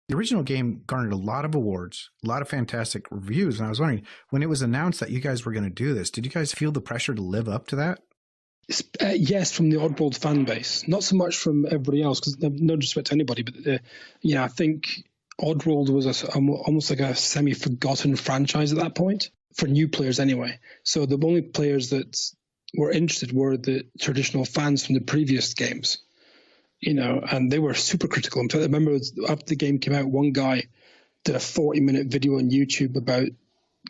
The original game garnered a lot of awards, a lot of fantastic reviews. And I was wondering, when it was announced that you guys were going to do this, did you guys feel the pressure to live up to that? Yes, from the Oddworld fan base. Not so much from everybody else, because no disrespect to anybody, but yeah, I think Oddworld was almost like a semi-forgotten franchise at that point, for new players anyway. So the only players that were interested were the traditional fans from the previous games, and they were super critical. In fact, I remember after the game came out, one guy did a 40-minute video on YouTube about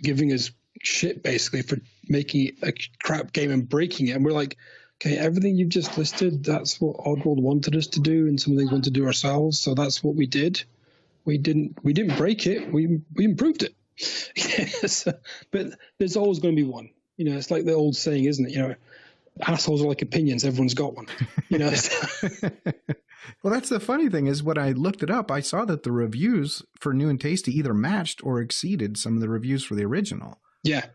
giving us shit basically for making a crap game and breaking it. And we're like, okay, everything you've just listed, that's what Oddworld wanted us to do and something we want to do ourselves. So that's what we did. We didn't break it. We improved it. Yes. But there's always going to be one. It's like the old saying, isn't it? Assholes are like opinions. Everyone's got one. Well, that's the funny thing is when I looked it up, I saw that the reviews for New and Tasty either matched or exceeded some of the reviews for the original. Yeah.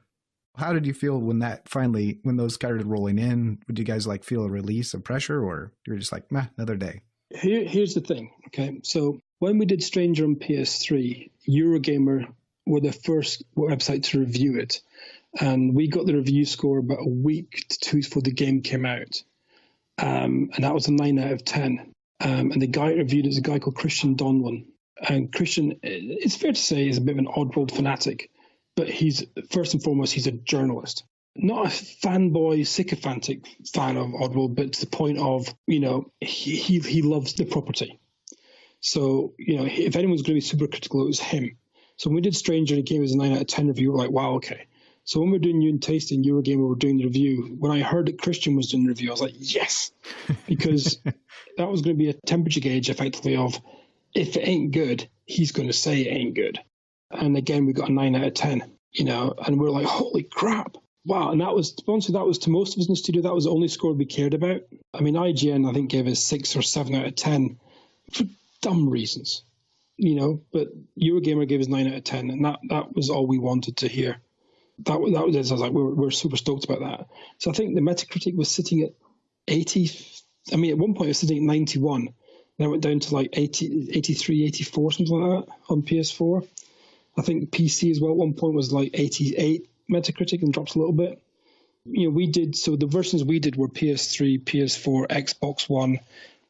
How did you feel when those started rolling in? Would you guys feel a release of pressure, or you were just like, meh, another day? Here's the thing. Okay. So when we did Stranger on PS3, Eurogamer were the first website to review it. And we got the review score about a week to 2 before the game came out. And that was a 9 out of 10. And the guy reviewed it is a guy called Christian Donlan. And Christian, it's fair to say, is a bit of an Oddworld fanatic. But he's, first and foremost, he's a journalist. Not a fanboy, sycophantic fan of Oddworld, but to the point of, he loves the property. So, if anyone's going to be super critical, it was him. So when we did Stranger and it came as a 9 out of 10 review, we were like, wow, okay. So when we're doing New and Tasty and Eurogamer were doing the review, when I heard that Christian was doing the review, I was like, yes, because that was going to be a temperature gauge effectively of if it ain't good, he's going to say it ain't good. And again, we got a 9 out of 10, and we're like, holy crap. Wow. And that was, honestly, that was to most of us in the studio, that was the only score we cared about. I mean, IGN, I think, gave us 6 or 7 out of 10 for dumb reasons, but Eurogamer gave us 9 out of 10. And that was all we wanted to hear. That was I was like, we're super stoked about that. So I think the Metacritic was sitting at 80. I mean, at one point it was sitting at 91. Then it went down to 80, 83, 84, something like that on PS4. I think PC as well at one point was 88 Metacritic and dropped a little bit. So the versions we did were PS3, PS4, Xbox One,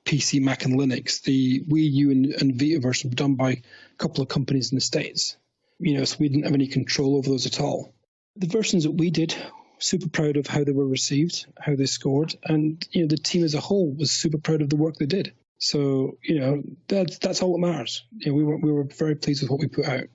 PC, Mac, and Linux. The Wii U and Vita version were done by a couple of companies in the States. So we didn't have any control over those at all. The versions that we did, super proud of how they were received, how they scored, and the team as a whole was super proud of the work they did. So that's all that matters. We were very pleased with what we put out.